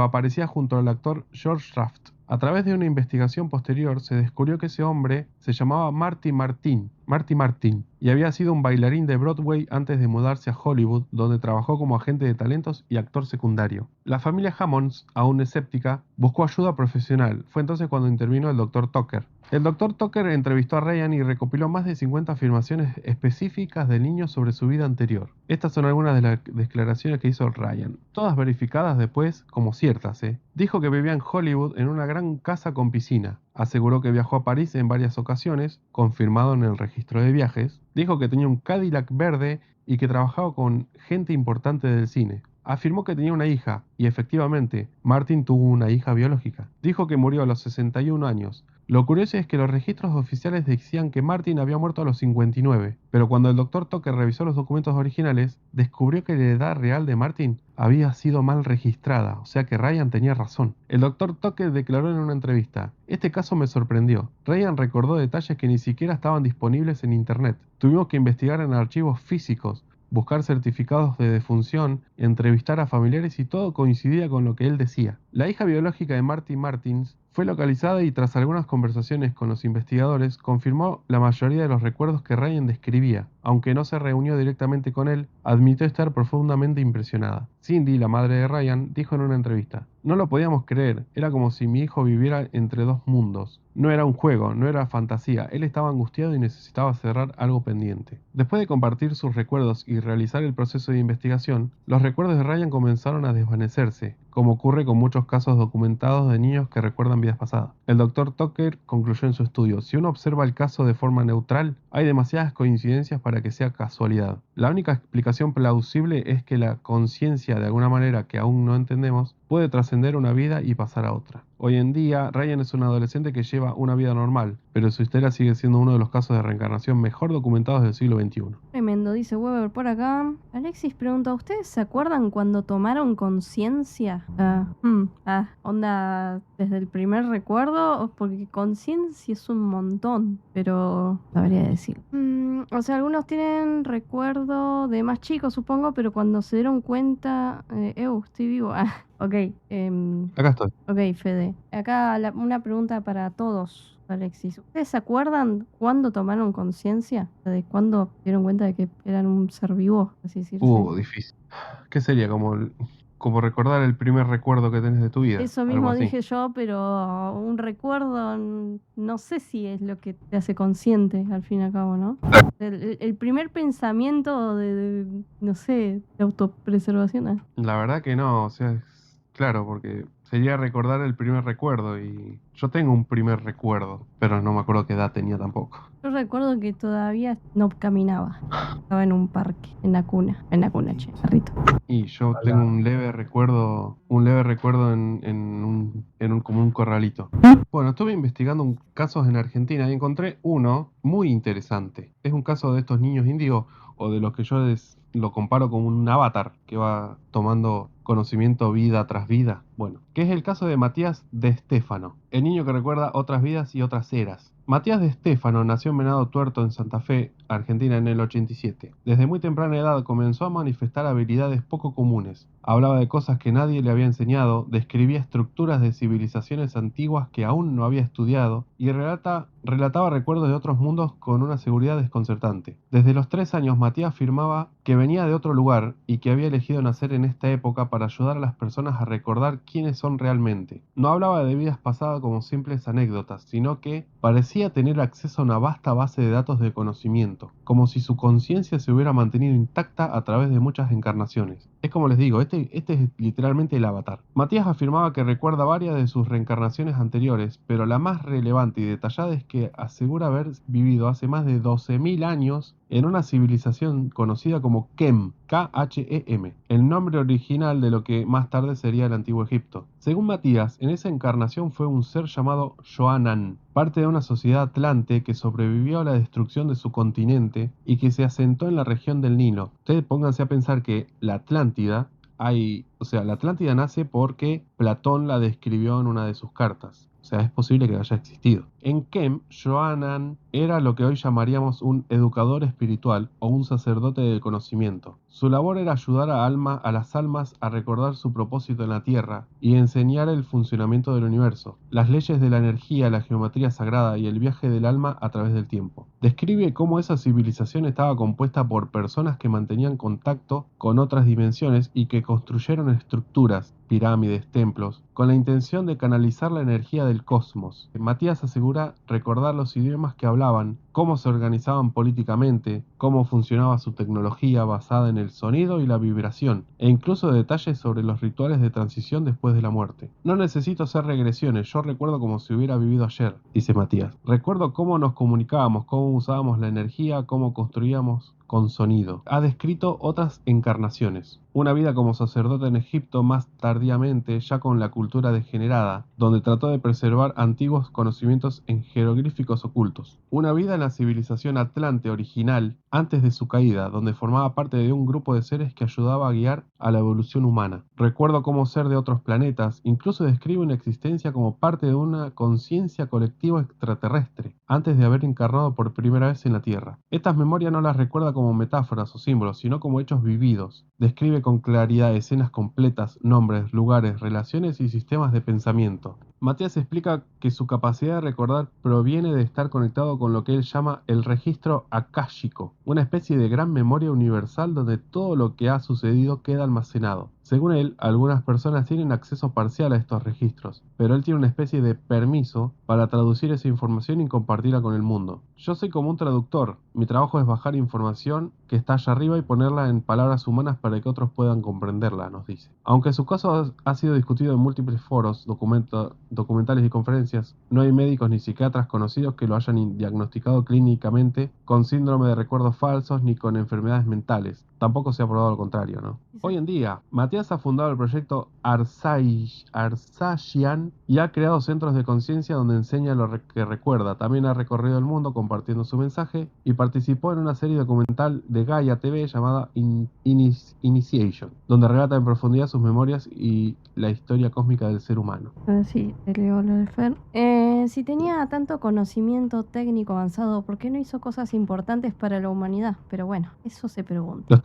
[SPEAKER 1] aparecía junto al actor George Raft. A través de una investigación posterior se descubrió que ese hombre se llamaba Marty Martin, y había sido un bailarín de Broadway antes de mudarse a Hollywood, donde trabajó como agente de talentos y actor secundario. La familia Hammonds, aún escéptica, buscó ayuda profesional. Fue entonces cuando intervino el Dr. Tucker. El Dr. Tucker entrevistó a Ryan y recopiló más de 50 afirmaciones específicas del niño sobre su vida anterior. Estas son algunas de las declaraciones que hizo Ryan, todas verificadas después como ciertas. Dijo que vivía en Hollywood en una gran casa con piscina. Aseguró que viajó a París en varias ocasiones, confirmado en el registro de viajes. Dijo que tenía un Cadillac verde y que trabajaba con gente importante del cine. Afirmó que tenía una hija, y efectivamente, Martin tuvo una hija biológica. Dijo que murió a los 61 años. Lo curioso es que los registros oficiales decían que Martin había muerto a los 59, pero cuando el doctor Tucker revisó los documentos originales, descubrió que la edad real de Martin había sido mal registrada, o sea que Ryan tenía razón. El doctor Tucker declaró en una entrevista, este caso me sorprendió. Ryan recordó detalles que ni siquiera estaban disponibles en internet. Tuvimos que investigar en archivos físicos, buscar certificados de defunción, entrevistar a familiares y todo coincidía con lo que él decía. La hija biológica de Marty Martins fue localizada y tras algunas conversaciones con los investigadores confirmó la mayoría de los recuerdos que Ryan describía. Aunque no se reunió directamente con él, admitió estar profundamente impresionada. Cindy, la madre de Ryan, dijo en una entrevista, no lo podíamos creer, era como si mi hijo viviera entre dos mundos. No era un juego, no era fantasía, él estaba angustiado y necesitaba cerrar algo pendiente. Después de compartir sus recuerdos y realizar el proceso de investigación, los recuerdos de Ryan comenzaron a desvanecerse, como ocurre con muchos casos documentados de niños que recuerdan vidas pasadas. El Dr. Tucker concluyó en su estudio, si uno observa el caso de forma neutral, hay demasiadas coincidencias para que sea casualidad. La única explicación plausible es que la conciencia, de alguna manera que aún no entendemos, puede trascender una vida y pasar a otra. Hoy en día, Ryan es un adolescente que lleva una vida normal, pero su historia sigue siendo uno de los casos de reencarnación mejor documentados del siglo XXI.
[SPEAKER 2] Tremendo, dice Weber por acá. Alexis pregunta, ¿ustedes se acuerdan cuando tomaron conciencia? Onda, desde el primer recuerdo, porque conciencia es un montón, pero sabría decir. O sea, algunos tienen recuerdo de más chicos, supongo, pero cuando se dieron cuenta, estoy vivo. Ok,
[SPEAKER 1] Acá estoy.
[SPEAKER 2] ok, Fede. Acá una pregunta para todos. Alexis, ¿ustedes se acuerdan cuándo tomaron conciencia? ¿De cuándo se dieron cuenta de que eran un ser vivo? Así decirse.
[SPEAKER 1] Difícil. ¿Qué sería? Como recordar el primer recuerdo que tenés de tu vida.
[SPEAKER 2] Eso
[SPEAKER 1] algo
[SPEAKER 2] mismo
[SPEAKER 1] así.
[SPEAKER 2] dije yo, pero un recuerdo no sé si es lo que te hace consciente al fin y al cabo, ¿no? El primer pensamiento no sé, de autopreservación.
[SPEAKER 1] La verdad que no, o sea, claro, porque sería recordar el primer recuerdo y yo tengo un primer recuerdo, pero no me acuerdo qué edad tenía tampoco.
[SPEAKER 2] Yo recuerdo que todavía no caminaba. Estaba en un parque, en la cuna, che, perrito.
[SPEAKER 1] Y yo tengo un leve recuerdo como un corralito. Bueno, estuve investigando casos en Argentina y encontré uno muy interesante. Es un caso de estos niños índigos. o de lo que yo lo comparo con un avatar que va tomando conocimiento vida tras vida. Bueno, que es el caso de Matías de Estéfano, el niño que recuerda otras vidas y otras eras. Matías de Estéfano nació en Venado Tuerto, en Santa Fe, Argentina, en el 87. Desde muy temprana edad comenzó a manifestar habilidades poco comunes. Hablaba de cosas que nadie le había enseñado, describía estructuras de civilizaciones antiguas que aún no había estudiado y relataba recuerdos de otros mundos con una seguridad desconcertante. Desde los 3 años, Matías afirmaba que venía de otro lugar y que había elegido nacer en esta época para ayudar a las personas a recordar quiénes son realmente. No hablaba de vidas pasadas como simples anécdotas, sino que parecía tener acceso a una vasta base de datos de conocimiento, como si su conciencia se hubiera mantenido intacta a través de muchas encarnaciones. Es como les digo, este es literalmente el avatar. Matías afirmaba que recuerda varias de sus reencarnaciones anteriores, pero la más relevante y detallada es que asegura haber vivido hace más de 12.000 años en una civilización conocida como Kem, K-H-E-M, el nombre original de lo que más tarde sería el Antiguo Egipto. Según Matías, en esa encarnación fue un ser llamado Yoanan, parte de una sociedad atlante que sobrevivió a la destrucción de su continente y que se asentó en la región del Nilo. Ustedes pónganse a pensar que la Atlántida la Atlántida nace porque Platón la describió en una de sus cartas. O sea, es posible que haya existido. En Kem, Johanan era lo que hoy llamaríamos un educador espiritual o un sacerdote del conocimiento. Su labor era ayudar a las almas a recordar su propósito en la Tierra y enseñar el funcionamiento del universo, las leyes de la energía, la geometría sagrada y el viaje del alma a través del tiempo. Describe cómo esa civilización estaba compuesta por personas que mantenían contacto con otras dimensiones y que construyeron estructuras, pirámides, templos, con la intención de canalizar la energía del cosmos. Matías asegura recordar los idiomas que hablaban, cómo se organizaban políticamente, cómo funcionaba su tecnología basada en el sonido y la vibración, e incluso detalles sobre los rituales de transición después de la muerte. No necesito hacer regresiones, yo recuerdo como si hubiera vivido ayer, dice Matías. Recuerdo cómo nos comunicábamos, cómo usábamos la energía, cómo construíamos con sonido. Ha descrito otras encarnaciones. Una vida como sacerdote en Egipto más tardíamente, ya con la cultura degenerada, donde trató de preservar antiguos conocimientos en jeroglíficos ocultos. Una vida en la civilización atlante original, antes de su caída, donde formaba parte de un grupo de seres que ayudaba a guiar a la evolución humana. Recuerdo cómo ser de otros planetas, incluso describe una existencia como parte de una conciencia colectiva extraterrestre, antes de haber encarnado por primera vez en la Tierra. Estas memorias no las recuerda como metáforas o símbolos, sino como hechos vividos. Describe con claridad escenas completas, nombres, lugares, relaciones y sistemas de pensamiento. Matías explica que su capacidad de recordar proviene de estar conectado con lo que él llama el registro akáshico, una especie de gran memoria universal donde todo lo que ha sucedido queda almacenado. Según él, algunas personas tienen acceso parcial a estos registros, pero él tiene una especie de permiso para traducir esa información y compartirla con el mundo. Yo soy como un traductor, mi trabajo es bajar información que está allá arriba y ponerla en palabras humanas para que otros puedan comprenderla, nos dice. Aunque su caso ha sido discutido en múltiples foros, documentales y conferencias, no hay médicos ni psiquiatras conocidos que lo hayan diagnosticado clínicamente con síndrome de recuerdos falsos ni con enfermedades mentales. Tampoco se ha probado lo contrario, ¿no? Hoy en día, Matías ha fundado el proyecto Arsashian y ha creado centros de conciencia donde enseña lo que recuerda. También ha recorrido el mundo compartiendo su mensaje y participó en una serie documental de Gaia TV llamada Initiation, donde relata en profundidad sus memorias y la historia cósmica del ser humano.
[SPEAKER 2] A ver si te leo lo de Fer. Si tenía tanto conocimiento técnico avanzado, ¿por qué no hizo cosas importantes para la humanidad? Pero bueno, eso se pregunta.
[SPEAKER 1] Lo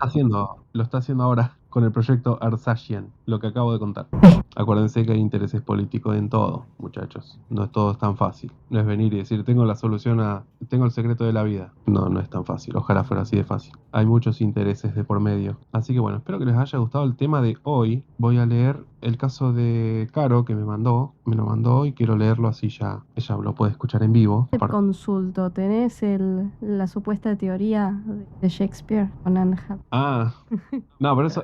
[SPEAKER 1] está haciendo ahora con el proyecto Arsashian, lo que acabo de contar. Acuérdense que hay intereses políticos en todo, muchachos. No es todo tan fácil. No es venir y decir, tengo el secreto de la vida. No, no es tan fácil. Ojalá fuera así de fácil. Hay muchos intereses de por medio. Así que bueno, espero que les haya gustado el tema de hoy. Voy a leer el caso de Caro que me lo mandó y quiero leerlo así ya ella lo puede escuchar en vivo.
[SPEAKER 2] Te consulto, ¿tenés la supuesta teoría de Shakespeare con Anne Hathaway?
[SPEAKER 1] Ah, no, pero eso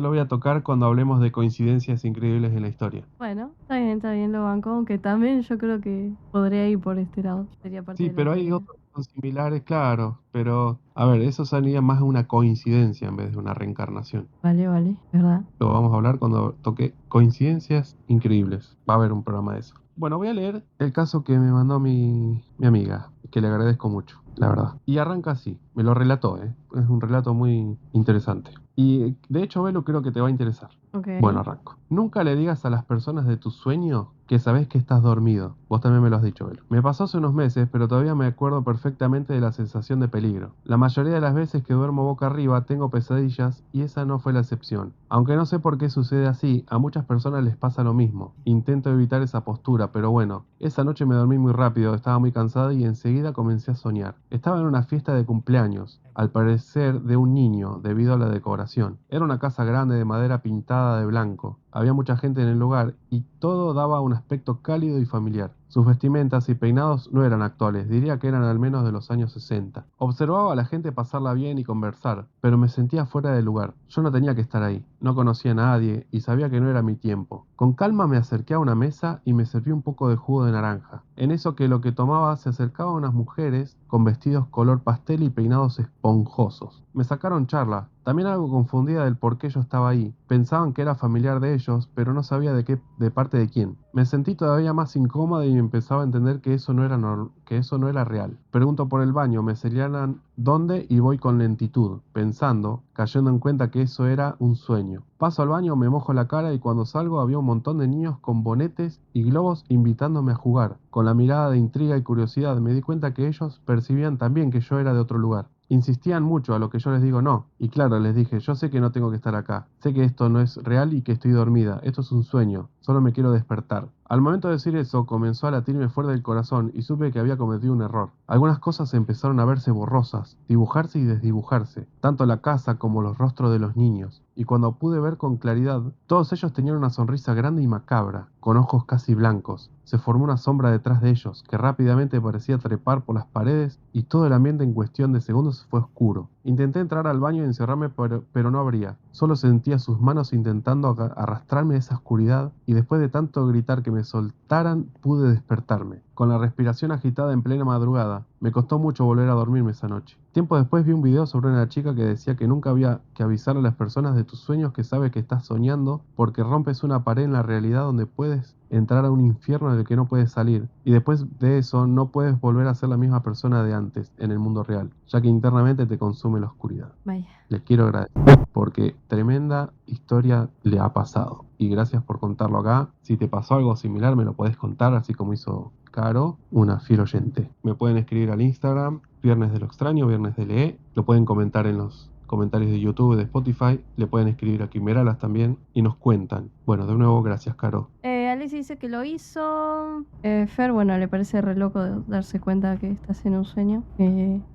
[SPEAKER 1] lo voy a tocar cuando hablemos de coincidencias increíbles en la historia.
[SPEAKER 2] Bueno, está bien, lo banco, aunque también yo creo que podría ir por este lado. Sería parte
[SPEAKER 1] Sí,
[SPEAKER 2] de la
[SPEAKER 1] pero hay
[SPEAKER 2] teoría.
[SPEAKER 1] otros que son similares, claro, pero a ver, eso sería más una coincidencia en vez de una reencarnación.
[SPEAKER 2] Vale, ¿verdad?
[SPEAKER 1] Lo vamos a hablar cuando toque coincidencias increíbles. Va a haber un programa de eso. Bueno, voy a leer el caso que me mandó mi amiga, que le agradezco mucho. la verdad. Y arranca así, me lo relató, ¿eh? Es un relato muy interesante. Y de hecho, Belu, creo que te va a interesar.
[SPEAKER 2] Ok.
[SPEAKER 1] Bueno, arranco. Nunca le digas a las personas de tu sueño que sabes que estás dormido. Vos también me lo has dicho, Belu. Me pasó hace unos meses, pero todavía me acuerdo perfectamente de la sensación de peligro. La mayoría de las veces que duermo boca arriba tengo pesadillas y esa no fue la excepción. Aunque no sé por qué sucede así, a muchas personas les pasa lo mismo. Intento evitar esa postura, pero bueno, esa noche me dormí muy rápido, estaba muy cansada y enseguida comencé a soñar. Estaba en una fiesta de cumpleaños, al parecer de un niño, debido a la decoración. Era una casa grande de madera pintada de blanco. Había mucha gente en el lugar y todo daba un aspecto cálido y familiar. Sus vestimentas y peinados no eran actuales, diría que eran al menos de los años 60. Observaba a la gente pasarla bien y conversar, pero me sentía fuera de lugar. Yo no tenía que estar ahí, no conocía a nadie y sabía que no era mi tiempo. Con calma me acerqué a una mesa y me serví un poco de jugo de naranja. En eso que lo que tomaba se acercaban unas mujeres con vestidos color pastel y peinados esponjosos. Me sacaron charla, también algo confundida del por qué yo estaba ahí. Pensaban que era familiar de ellos, pero no sabía de parte de quién. Me sentí todavía más incómoda y empezaba a entender que que eso no era real. Pregunto por el baño, me señalan dónde y voy con lentitud, pensando, cayendo en cuenta que eso era un sueño. Paso al baño, me mojo la cara y cuando salgo había un montón de niños con bonetes y globos invitándome a jugar. Con la mirada de intriga y curiosidad me di cuenta que ellos percibían también que yo era de otro lugar. Insistían mucho a lo que yo les digo no. Y claro, les dije, yo sé que no tengo que estar acá. Sé que esto no es real y que estoy dormida. Esto es un sueño. Solo me quiero despertar. Al momento de decir eso, comenzó a latirme fuerte el corazón y supe que había cometido un error. Algunas cosas empezaron a verse borrosas, dibujarse y desdibujarse, tanto la casa como los rostros de los niños. Y cuando pude ver con claridad, todos ellos tenían una sonrisa grande y macabra, con ojos casi blancos. Se formó una sombra detrás de ellos, que rápidamente parecía trepar por las paredes y todo el ambiente en cuestión de segundos fue oscuro. Intenté entrar al baño y encerrarme, pero no abría. Solo sentía sus manos intentando arrastrarme de esa oscuridad y después de tanto gritar que me soltaran, pude despertarme. Con la respiración agitada en plena madrugada, me costó mucho volver a dormirme esa noche. Tiempo después vi un video sobre una chica que decía que nunca había que avisar a las personas de tus sueños que sabe que estás soñando porque rompes una pared en la realidad donde puedes entrar a un infierno del que no puedes salir y después de eso no puedes volver a ser la misma persona de antes en el mundo real, ya que internamente te consume la oscuridad.
[SPEAKER 2] Vaya.
[SPEAKER 1] Les quiero agradecer porque tremenda historia le ha pasado y gracias por contarlo acá. Si te pasó algo similar me lo podés contar así como hizo Caro, una fiel oyente. Me pueden escribir al Instagram, Viernes de lo Extraño, Viernes de Lee. Lo pueden comentar en los comentarios de YouTube, de Spotify. Le pueden escribir a Quimeralas también y nos cuentan. Bueno, de nuevo, gracias, Caro.
[SPEAKER 2] Alice dice que lo hizo. Fer, bueno, le parece re loco de darse cuenta que estás en un sueño.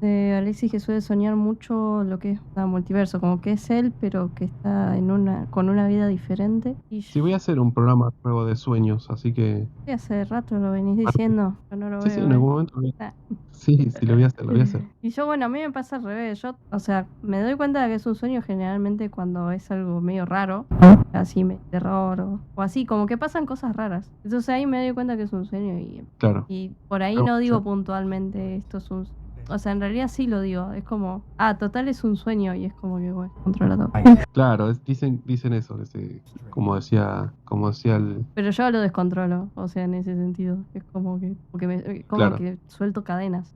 [SPEAKER 2] Alexis que suele soñar mucho lo que es multiverso, como que es él, pero que está con una vida diferente. Y
[SPEAKER 1] Sí, voy a hacer un programa nuevo de sueños, así que...
[SPEAKER 2] hace rato lo venís diciendo, yo no lo
[SPEAKER 1] Sí, sí,
[SPEAKER 2] veo,
[SPEAKER 1] en algún momento...
[SPEAKER 2] Ah.
[SPEAKER 1] Sí, sí, lo voy a hacer, lo voy a hacer.
[SPEAKER 2] Y yo, bueno, a mí me pasa al revés. Yo, o sea, me doy cuenta de que es un sueño generalmente cuando es algo medio raro, así, terror o así, como que pasan cosas raras. Entonces ahí me doy cuenta que es un sueño
[SPEAKER 1] Claro.
[SPEAKER 2] y por ahí no digo puntualmente esto es un... O sea, en realidad sí lo digo. Es como, total es un sueño y es como que, bueno, controla todo.
[SPEAKER 1] Claro, dicen eso, como decía el...
[SPEAKER 2] Pero yo lo descontrolo, o sea, en ese sentido. Es como que, como
[SPEAKER 1] Claro.
[SPEAKER 2] que suelto cadenas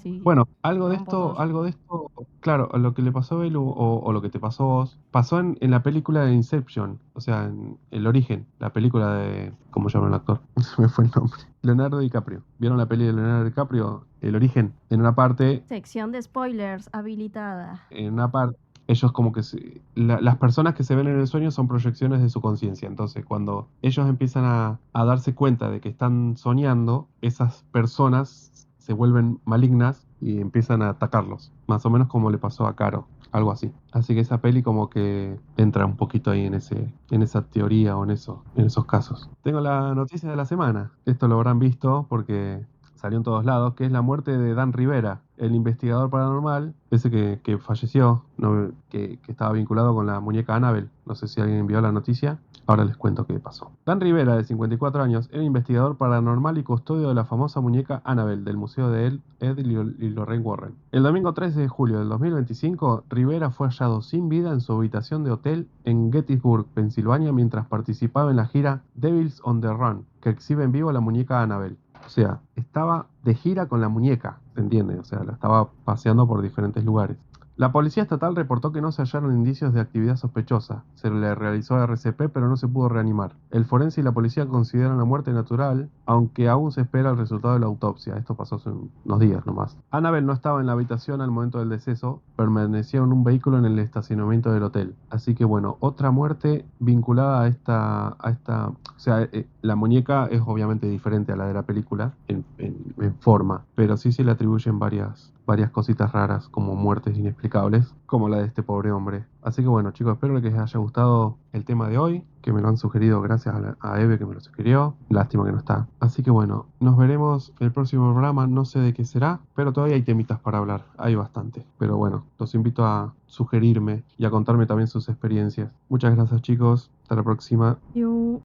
[SPEAKER 2] y...
[SPEAKER 1] Bueno, algo de
[SPEAKER 2] rompo todo.
[SPEAKER 1] esto, claro, lo que le pasó a Belu o lo que te pasó a vos, pasó en la película de Inception, o sea, en El Origen, la película de, ¿cómo se llama el actor? Se me fue el nombre. Leonardo DiCaprio. ¿Vieron la peli de Leonardo DiCaprio? El Origen. En una parte,
[SPEAKER 2] Sección de spoilers habilitada.
[SPEAKER 1] ellos como que las personas que se ven en el sueño son proyecciones de su conciencia. Entonces, cuando ellos empiezan a darse cuenta de que están soñando, esas personas se vuelven malignas y empiezan a atacarlos. Más o menos como le pasó a Caro, algo así. Así que esa peli como que entra un poquito ahí en esa teoría o en esos casos. Tengo la noticia de la semana. Esto lo habrán visto porque salió en todos lados, que es la muerte de Dan Rivera, el investigador paranormal, ese que falleció, que estaba vinculado con la muñeca Annabelle. No sé si alguien vio la noticia. Ahora les cuento qué pasó. Dan Rivera, de 54 años, era investigador paranormal y custodio de la famosa muñeca Annabelle del Museo de Ed y Lorraine Warren. El domingo 13 de julio del 2025, Rivera fue hallado sin vida en su habitación de hotel en Gettysburg, Pensilvania, mientras participaba en la gira Devils on the Run, que exhibe en vivo la muñeca Annabelle. O sea, estaba de gira con la muñeca, ¿se entiende? O sea, la estaba paseando por diferentes lugares. La policía estatal reportó que no se hallaron indicios de actividad sospechosa. Se le realizó RCP, pero no se pudo reanimar. El forense y la policía consideran la muerte natural, aunque aún se espera el resultado de la autopsia. Esto pasó hace unos días nomás. Annabelle no estaba en la habitación al momento del deceso, permanecía en un vehículo en el estacionamiento del hotel. Así que bueno, otra muerte vinculada o sea, la muñeca es obviamente diferente a la de la película en forma, pero sí se le atribuyen varias cositas raras como muertes inexplicables, como la de este pobre hombre. Así que bueno, chicos, espero que les haya gustado el tema de hoy, que me lo han sugerido gracias a Eve que me lo sugirió. Lástima que no está. Así que bueno, nos veremos en el próximo programa, no sé de qué será, pero todavía hay temitas para hablar, hay bastante. Pero bueno, los invito a sugerirme y a contarme también sus experiencias. Muchas gracias, chicos, hasta la próxima.
[SPEAKER 2] Yo